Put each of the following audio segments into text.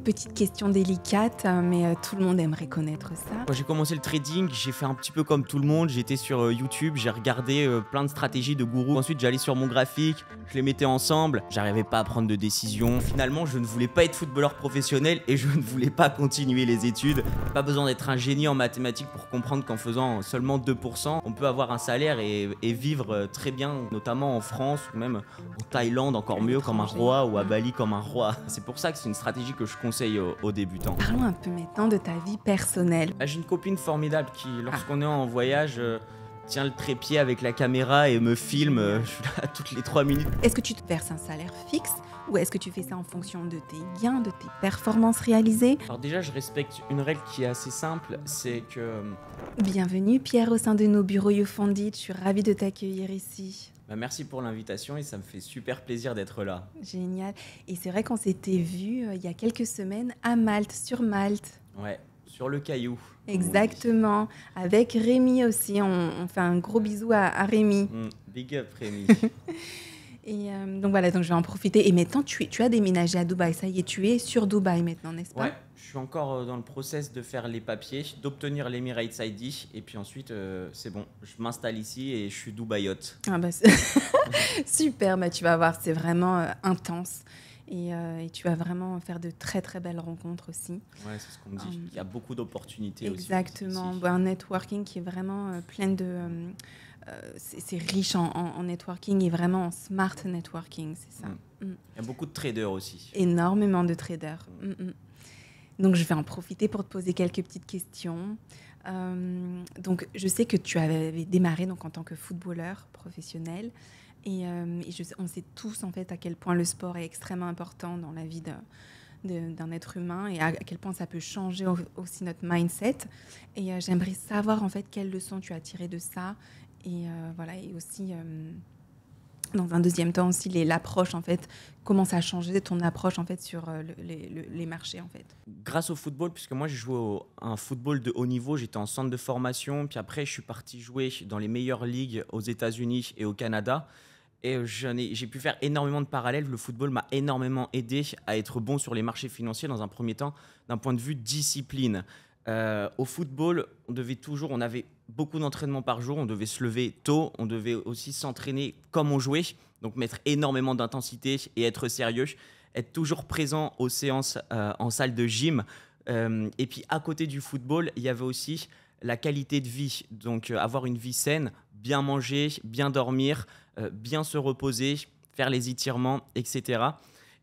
Petite question délicate, mais tout le monde aimerait connaître ça. Quand j'ai commencé le trading, j'ai fait un petit peu comme tout le monde. J'étais sur YouTube, j'ai regardé plein de stratégies de gourous. Ensuite, j'allais sur mon graphique, je les mettais ensemble. J'arrivais pas à prendre de décision. Finalement, je ne voulais pas être footballeur professionnel et je ne voulais pas continuer les études. Pas besoin d'être un génie en mathématiques pour comprendre qu'en faisant seulement 2%, on peut avoir un salaire et vivre très bien, notamment en France ou même en Thaïlande, encore mieux comme un roi, ou à Bali comme un roi. C'est pour ça que c'est une stratégie que je conseille aux débutants. Parlons un peu maintenant de ta vie personnelle. J'ai une copine formidable qui, lorsqu'on est en voyage, tient le trépied avec la caméra et me filme. Je suis là toutes les 3 minutes. Est-ce que tu te verses un salaire fixe ou est-ce que tu fais ça en fonction de tes gains, de tes performances réalisées? Alors déjà, je respecte une règle qui est assez simple, c'est que... Bienvenue Pierre au sein de nos bureaux YouFoundit, je suis ravie de t'accueillir ici. Merci pour l'invitation et ça me fait super plaisir d'être là. Génial. Et c'est vrai qu'on s'était vu il y a quelques semaines à Malte, sur Malte. Ouais, sur le caillou. Exactement. Avec Rémi aussi. On fait un gros bisou à Rémi. Big up Rémi. Et donc voilà, donc je vais en profiter. Et maintenant, tu as déménagé à Dubaï. Ça y est, tu es sur Dubaï maintenant, n'est-ce pas? Ouais, je suis encore dans le process de faire les papiers, d'obtenir l'Emirates ID. Et puis ensuite, c'est bon, je m'installe ici et je suis Dubaïote. Ah bah, super, bah, tu vas voir, c'est vraiment intense. Et tu vas vraiment faire de très très belles rencontres aussi. Ouais, c'est ce qu'on me dit. Il y a beaucoup d'opportunités aussi. Exactement. Un networking qui est vraiment plein de... c'est riche en networking et vraiment en smart networking, c'est ça. Il y a beaucoup de traders aussi. Énormément de traders. Donc, je vais en profiter pour te poser quelques petites questions. Donc, je sais que tu avais démarré donc, en tant que footballeur professionnel. Et on sait tous en fait à quel point le sport est extrêmement important dans la vie d'un être humain et à quel point ça peut changer aussi notre mindset. Et j'aimerais savoir en fait quelles leçons tu as tirées de ça. Et voilà, et aussi dans un deuxième temps aussi l'approche en fait, comment ça a changé ton approche en fait sur les marchés en fait. Grâce au football, puisque moi j'ai joué à un football de haut niveau, j'étais en centre de formation, puis après je suis parti jouer dans les meilleures ligues aux États-Unis et au Canada. Et j'ai pu faire énormément de parallèles. Le football m'a énormément aidé à être bon sur les marchés financiers dans un premier temps, d'un point de vue discipline. Au football, on avait beaucoup d'entraînements par jour, on devait se lever tôt, on devait aussi s'entraîner comme on jouait, donc mettre énormément d'intensité et être sérieux, être toujours présent aux séances en salle de gym. Et puis à côté du football, il y avait aussi la qualité de vie, donc avoir une vie saine, bien manger, bien dormir, bien se reposer, faire les étirements, etc.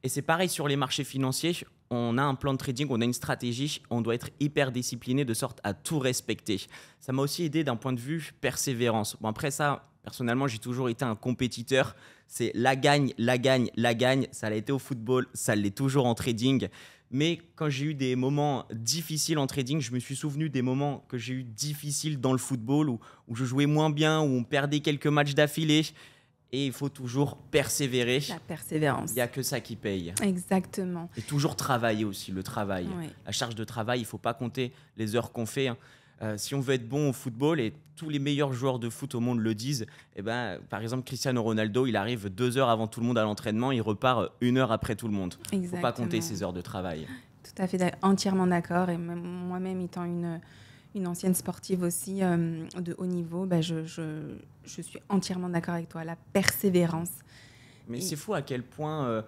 Et c'est pareil sur les marchés financiers. On a un plan de trading, on a une stratégie, on doit être hyper discipliné de sorte à tout respecter. Ça m'a aussi aidé d'un point de vue persévérance. Bon, après ça, personnellement, j'ai toujours été un compétiteur. C'est la gagne, la gagne, la gagne. Ça l'a été au football, ça l'est toujours en trading. Mais quand j'ai eu des moments difficiles en trading, je me suis souvenu des moments que j'ai eu difficiles dans le football où je jouais moins bien, où on perdait quelques matchs d'affilée. Et il faut toujours persévérer. La persévérance. Il n'y a que ça qui paye. Exactement. Et toujours travailler aussi, le travail. Oui. La charge de travail, il ne faut pas compter les heures qu'on fait. Si on veut être bon au football, et tous les meilleurs joueurs de foot au monde le disent, par exemple, Cristiano Ronaldo, il arrive 2 heures avant tout le monde à l'entraînement, il repart 1 heure après tout le monde. Il ne faut pas compter ses heures de travail. Tout à fait, entièrement d'accord. Et moi-même, étant une ancienne sportive aussi de haut niveau, je suis entièrement d'accord avec toi, la persévérance. Mais c'est fou à quel point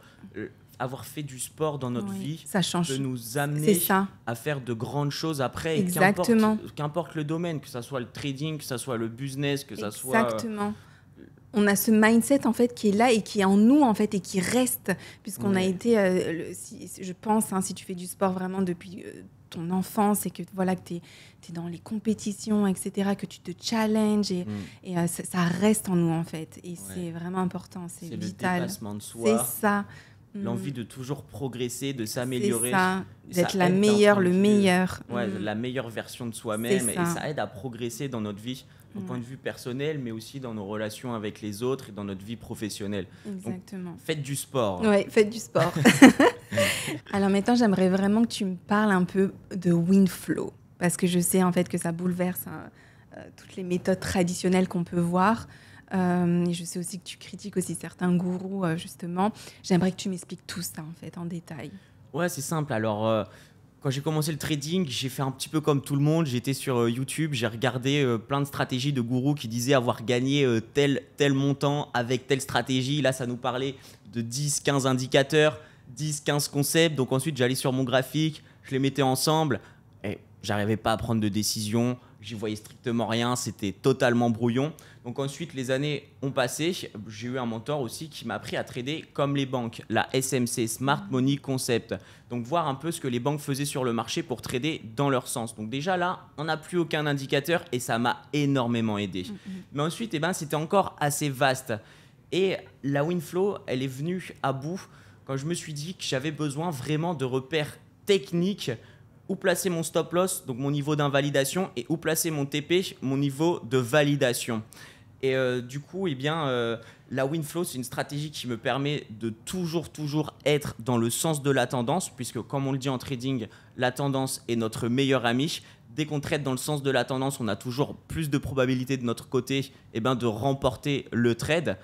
avoir fait du sport dans notre vie ça change. Peut nous amener à faire de grandes choses après. Exactement. Qu'importe le domaine, que ce soit le trading, que ce soit le business, que ça soit... Exactement. On a ce mindset en fait qui est là et qui est en nous en fait et qui reste puisqu'on a été, je pense, si tu fais du sport vraiment depuis ton enfance et que voilà que tu es dans les compétitions, etc., que tu te challenges et ça reste en nous en fait et c'est vraiment important, c'est vital. C'est le dépassement de soi. C'est ça. L'envie de toujours progresser, de s'améliorer. C'est ça, d'être la meilleure, le meilleur. La meilleure version de soi-même. Et ça aide à progresser dans notre vie, d'un point de vue personnel, mais aussi dans nos relations avec les autres et dans notre vie professionnelle. Exactement. Donc, faites du sport. Oui, faites du sport. Alors maintenant, j'aimerais vraiment que tu me parles un peu de WinFlow, parce que je sais en fait que ça bouleverse toutes les méthodes traditionnelles qu'on peut voir. Et je sais aussi que tu critiques aussi certains gourous, justement. J'aimerais que tu m'expliques tout ça, en fait, en détail. Ouais, c'est simple. Alors, quand j'ai commencé le trading, j'ai fait un petit peu comme tout le monde. J'étais sur YouTube, j'ai regardé plein de stratégies de gourous qui disaient avoir gagné tel montant avec telle stratégie. Là, ça nous parlait de 10, 15 indicateurs, 10, 15 concepts. Donc ensuite, j'allais sur mon graphique, je les mettais ensemble et j'arrivais pas à prendre de décision. J'y voyais strictement rien, c'était totalement brouillon. Donc ensuite, les années ont passé. J'ai eu un mentor aussi qui m'a appris à trader comme les banques, la SMC, Smart Money Concept. Donc voir un peu ce que les banques faisaient sur le marché pour trader dans leur sens. Donc déjà là, on n'a plus aucun indicateur et ça m'a énormément aidé. Mais ensuite, eh ben, c'était encore assez vaste. Et la Winflow, elle est venue à bout quand je me suis dit que j'avais besoin vraiment de repères techniques, où placer mon stop loss, donc mon niveau d'invalidation, et où placer mon TP, mon niveau de validation. Et du coup, eh bien, la Winflow, c'est une stratégie qui me permet de toujours être dans le sens de la tendance, puisque comme on le dit en trading, la tendance est notre meilleur ami. Dès qu'on trade dans le sens de la tendance, on a toujours plus de probabilité de notre côté eh ben, de remporter le trade.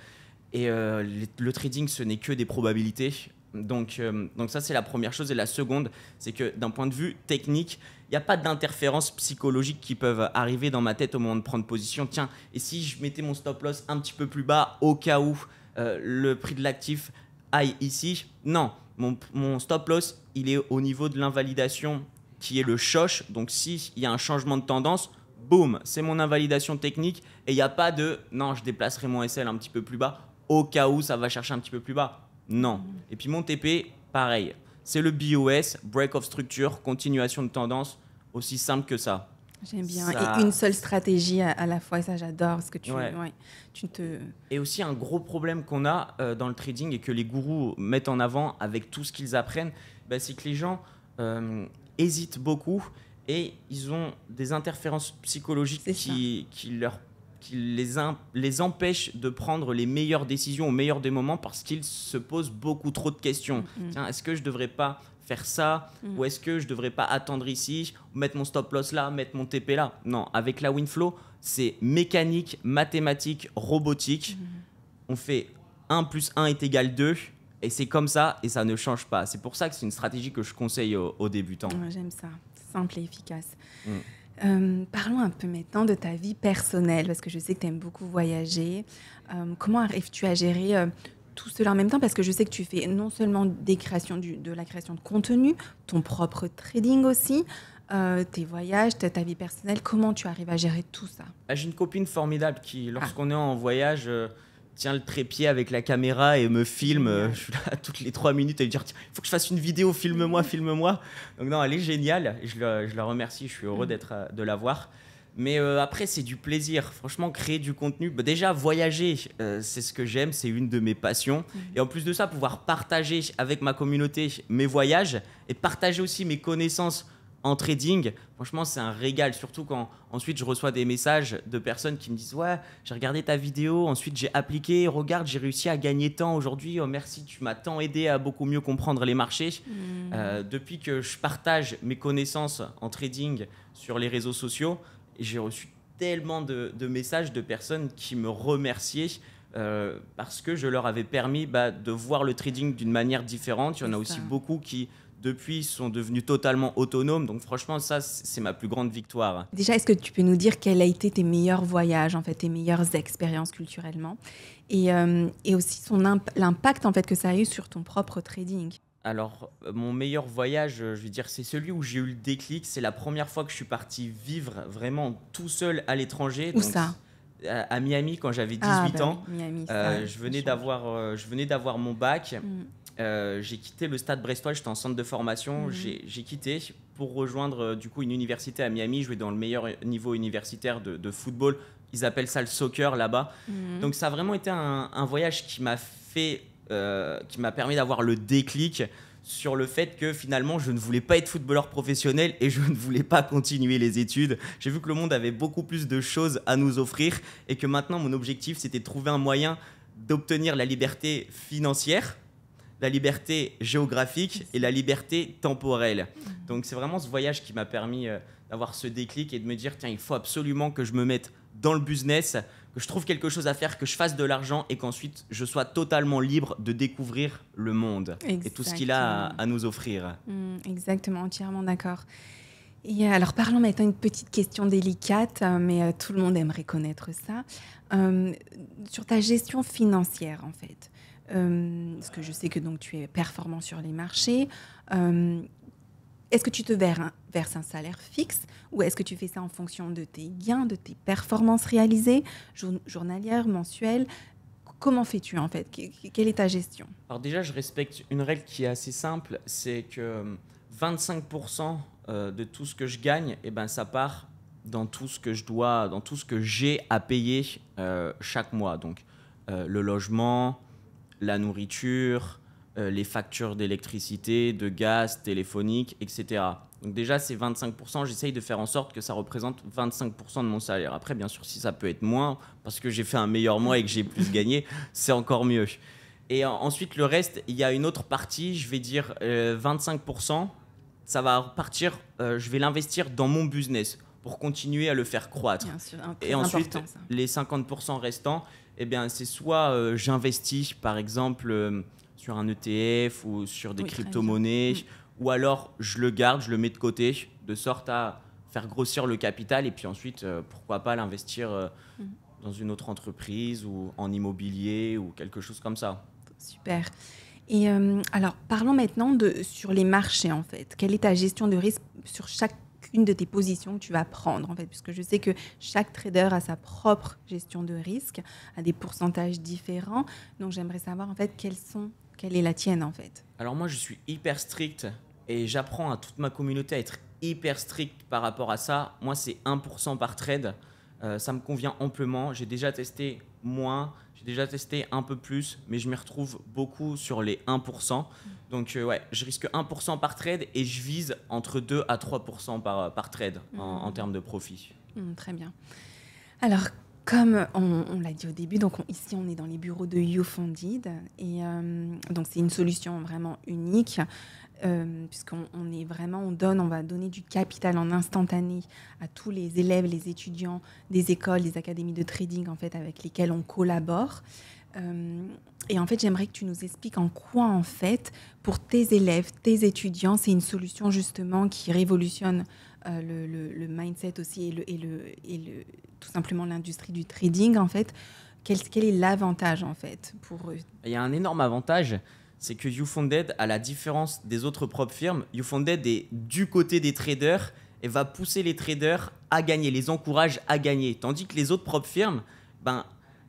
Et le trading, ce n'est que des probabilités. Donc ça, c'est la première chose. Et la seconde, c'est que d'un point de vue technique, il n'y a pas d'interférences psychologiques qui peuvent arriver dans ma tête au moment de prendre position. Tiens, et si je mettais mon stop loss un petit peu plus bas au cas où le prix de l'actif aille ici? Non, mon stop loss, il est au niveau de l'invalidation qui est le choche. Donc s'il y a un changement de tendance, boum, c'est mon invalidation technique. Et il n'y a pas de « non, je déplacerai mon SL un petit peu plus bas au cas où ça va chercher un petit peu plus bas ». Non. Et puis mon TP, pareil. C'est le BOS, Break of Structure, continuation de tendance, aussi simple que ça. J'aime bien. Et une seule stratégie à la fois, ça j'adore. Parce que tu te... Et aussi un gros problème qu'on a dans le trading et que les gourous mettent en avant avec tout ce qu'ils apprennent, bah, c'est que les gens hésitent beaucoup et ils ont des interférences psychologiques qui les empêchent de prendre les meilleures décisions au meilleur des moments parce qu'ils se posent beaucoup trop de questions. Tiens, est-ce que je ne devrais pas faire ça ou est-ce que je ne devrais pas attendre ici, mettre mon stop loss là, mettre mon TP là? Non, avec la Winflow, c'est mécanique, mathématique, robotique. On fait 1 plus 1 est égal 2 et c'est comme ça et ça ne change pas. C'est pour ça que c'est une stratégie que je conseille aux débutants. J'aime ça, simple et efficace. Parlons un peu maintenant de ta vie personnelle, parce que je sais que tu aimes beaucoup voyager. Comment arrives-tu à gérer tout cela en même temps? Parce que je sais que tu fais non seulement de la création de contenu, ton propre trading aussi, tes voyages, ta vie personnelle. Comment tu arrives à gérer tout ça? J'ai une copine formidable qui, lorsqu'on est en voyage, tient le trépied avec la caméra et me filme. Je suis là toutes les 3 minutes à lui dire « il faut que je fasse une vidéo, filme-moi, filme-moi ». Donc non, elle est géniale. Je la remercie, je suis heureux de la voir. Mais après, c'est du plaisir. Franchement, créer du contenu. Bah, déjà, voyager, c'est ce que j'aime, c'est une de mes passions. Et en plus de ça, pouvoir partager avec ma communauté mes voyages et partager aussi mes connaissances en trading, franchement, c'est un régal. Surtout quand ensuite je reçois des messages de personnes qui me disent « ouais, j'ai regardé ta vidéo, ensuite j'ai appliqué, regarde, j'ai réussi à gagner tant aujourd'hui. Oh, merci, tu m'as tant aidé à beaucoup mieux comprendre les marchés. » Depuis que je partage mes connaissances en trading sur les réseaux sociaux, j'ai reçu tellement de messages de personnes qui me remerciaient parce que je leur avais permis de voir le trading d'une manière différente. Il y en a aussi beaucoup qui depuis sont devenus totalement autonomes. Donc franchement, ça, c'est ma plus grande victoire. Déjà, est-ce que tu peux nous dire quels ont été tes meilleurs voyages, en fait, tes meilleures expériences culturellement et aussi l'impact en fait, que ça a eu sur ton propre trading? Alors, mon meilleur voyage, je vais dire, c'est celui où j'ai eu le déclic. C'est la première fois que je suis parti vivre vraiment tout seul à l'étranger. Où ça? À Miami, quand j'avais 18 ans. Oui, Miami, je venais d'avoir mon bac. J'ai quitté le stade brestois, j'étais en centre de formation. J'ai quitté pour rejoindre du coup une université à Miami, jouer dans le meilleur niveau universitaire de football. Ils appellent ça le soccer là-bas. Donc ça a vraiment été un voyage qui m'a permis d'avoir le déclic sur le fait que finalement je ne voulais pas être footballeur professionnel et je ne voulais pas continuer les études. J'ai vu que le monde avait beaucoup plus de choses à nous offrir et que maintenant mon objectif c'était de trouver un moyen d'obtenir la liberté financière, la liberté géographique et la liberté temporelle. Donc c'est vraiment ce voyage qui m'a permis d'avoir ce déclic et de me dire tiens, il faut absolument que je me mette dans le business, que je trouve quelque chose à faire, que je fasse de l'argent et qu'ensuite je sois totalement libre de découvrir le monde et tout ce qu'il a à nous offrir. Exactement, entièrement d'accord. Et alors parlons maintenant d'une petite question délicate, mais tout le monde aimerait connaître ça. Euh, Sur ta gestion financière, en fait. Parce que je sais que donc, tu es performant sur les marchés. Euh, Est-ce que tu te verses un salaire fixe ou est-ce que tu fais ça en fonction de tes gains, de tes performances réalisées, journalières, mensuelles? Comment fais-tu en fait? Quelle est ta gestion? Alors déjà, je respecte une règle qui est assez simple, c'est que 25% de tout ce que je gagne, eh ben, ça part dans tout ce que je dois, dans tout ce que j'ai à payer chaque mois. Donc le logement, la nourriture, les factures d'électricité, de gaz, téléphonique, etc. Donc déjà, ces 25%, j'essaye de faire en sorte que ça représente 25% de mon salaire. Après, bien sûr, si ça peut être moins, parce que j'ai fait un meilleur mois et que j'ai plus gagné, c'est encore mieux. Et ensuite, le reste, il y a une autre partie, je vais dire 25%, ça va partir, je vais l'investir dans mon business pour continuer à le faire croître. Bien sûr, Et très ensuite, important ça. les 50% restants, eh bien, c'est soit j'investis, par exemple, sur un ETF ou sur des Oui, très bien. crypto-monnaies, ou alors je le garde, je le mets de côté, de sorte à faire grossir le capital, et puis ensuite, pourquoi pas l'investir dans une autre entreprise ou en immobilier ou quelque chose comme ça. Super. Et alors, parlons maintenant sur les marchés, en fait. Quelle est ta gestion de risque sur chacune de tes positions que tu vas prendre, en fait? Puisque je sais que chaque trader a sa propre gestion de risque, a des pourcentages différents. Donc, j'aimerais savoir, en fait, quelle est la tienne, en fait? Alors moi, je suis hyper strict et j'apprends à toute ma communauté à être hyper strict par rapport à ça. Moi, c'est 1% par trade. Ça me convient amplement. J'ai déjà testé moins, j'ai déjà testé un peu plus, mais je m'y retrouve beaucoup sur les 1%. Donc ouais, je risque 1% par trade et je vise entre 2 à 3% par trade en termes de profit. Très bien. Alors, comme on l'a dit au début, donc ici on est dans les bureaux de YouFunded et donc c'est une solution vraiment unique on va donner du capital en instantané à tous les élèves, les étudiants des écoles, des académies de trading en fait avec lesquelles on collabore. Et en fait, j'aimerais que tu nous expliques en quoi en fait pour tes élèves, tes étudiants, c'est une solution justement qui révolutionne le mindset aussi et tout simplement l'industrie du trading en fait. Quel est l'avantage en fait pour eux? Il y a un énorme avantage, c'est que YouFunded, à la différence des autres propres firmes, YouFunded est du côté des traders et va pousser les traders à gagner, les encourage à gagner. Tandis que les autres propres firmes,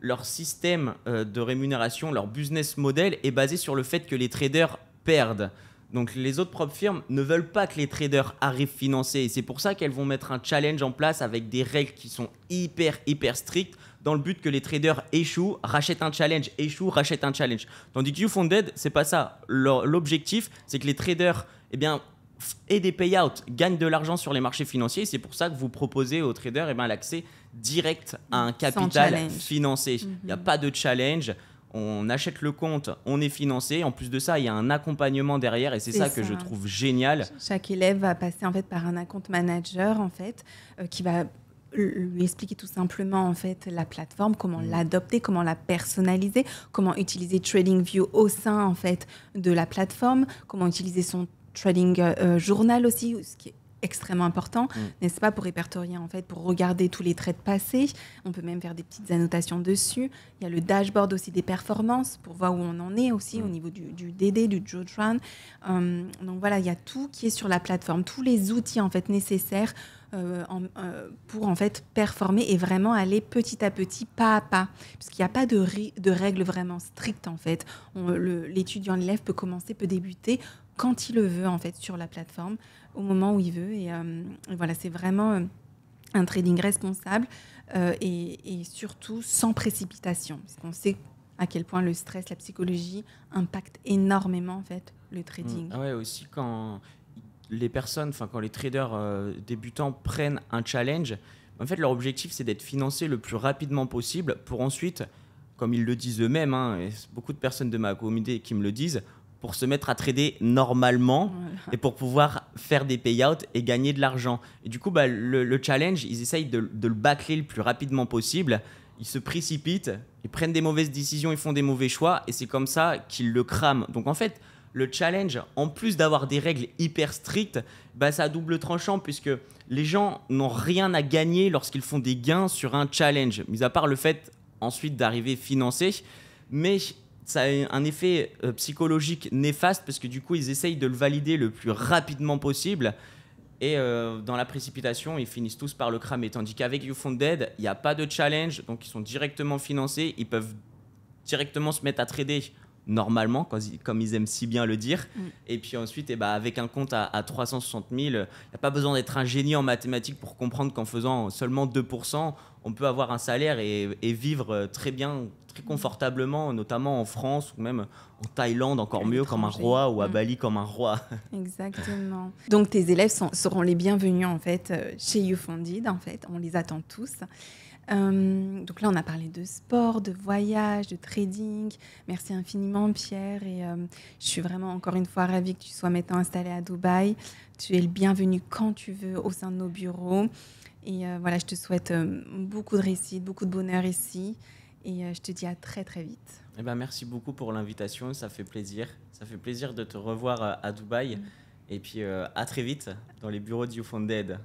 leur système de rémunération, leur business model est basé sur le fait que les traders perdent. Donc les autres propres firmes ne veulent pas que les traders arrivent financés et c'est pour ça qu'elles vont mettre un challenge en place avec des règles qui sont hyper strictes dans le but que les traders échouent, rachètent un challenge, échouent, rachètent un challenge. Tandis que YouFunded, c'est pas ça. L'objectif, c'est que les traders aient des payouts, gagnent de l'argent sur les marchés financiers. C'est pour ça que vous proposez aux traders l'accès direct à un capital financé. Il n'y a pas de challenge. On achète le compte, on est financé. En plus de ça, il y a un accompagnement derrière et c'est ça que je trouve génial. Chaque élève va passer en fait par un account manager en fait qui va lui expliquer tout simplement en fait la plateforme, comment l'adopter, comment la personnaliser, comment utiliser TradingView au sein en fait de la plateforme, comment utiliser son trading journal aussi, ce qui est extrêmement important, n'est-ce pas, pour répertorier en fait, pour regarder tous les trades passés. On peut même faire des petites annotations dessus. Il y a le dashboard aussi des performances pour voir où on en est aussi au niveau du DD, du Jotran. Donc voilà, il y a tout qui est sur la plateforme, tous les outils en fait nécessaires pour en fait performer et vraiment aller petit à petit, pas à pas, parce qu'il n'y a pas de règles vraiment strictes en fait. L'étudiant, l'élève peut commencer, peut débuter quand il le veut en fait sur la plateforme, au moment où il veut et voilà, c'est vraiment un trading responsable et surtout sans précipitation, parce qu'on sait à quel point le stress, la psychologie impacte énormément en fait le trading. Ah ouais, aussi quand les personnes, quand les traders débutants prennent un challenge, en fait leur objectif c'est d'être financé le plus rapidement possible pour ensuite, comme ils le disent eux-mêmes, et beaucoup de personnes de ma communauté qui me le disent, pour se mettre à trader normalement Voilà. et pour pouvoir faire des payouts et gagner de l'argent. Et du coup, bah, le challenge, ils essayent de le bâcler le plus rapidement possible. Ils se précipitent, ils prennent des mauvaises décisions, ils font des mauvais choix et c'est comme ça qu'ils le crament. Donc en fait, le challenge, en plus d'avoir des règles hyper strictes, bah, c'est à double tranchant puisque les gens n'ont rien à gagner lorsqu'ils font des gains sur un challenge, mis à part le fait ensuite d'arriver financé. Mais ça a un effet psychologique néfaste parce que du coup, ils essayent de le valider le plus rapidement possible. Et dans la précipitation, ils finissent tous par le cramer. Tandis qu'avec YouFunded, il n'y a pas de challenge, donc ils sont directement financés. Ils peuvent directement se mettre à trader normalement, comme ils aiment si bien le dire. Et puis ensuite, avec un compte à 360 000, il n'y a pas besoin d'être un génie en mathématiques pour comprendre qu'en faisant seulement 2%, on peut avoir un salaire et vivre très bien, très confortablement, notamment en France ou même en Thaïlande, encore mieux, comme un roi, ou à Bali comme un roi. Exactement. Donc tes élèves seront les bienvenus en fait chez YouFunded. En fait, on les attend tous. Donc là, on a parlé de sport, de voyage, de trading. Merci infiniment, Pierre. Et je suis vraiment encore une fois ravie que tu sois maintenant installé à Dubaï. Tu es le bienvenu quand tu veux au sein de nos bureaux. Et voilà, je te souhaite beaucoup de réussite, beaucoup de bonheur ici. Et je te dis à très très vite. Merci beaucoup pour l'invitation, ça fait plaisir. Ça fait plaisir de te revoir à Dubaï. Et puis à très vite dans les bureaux de YouFunded.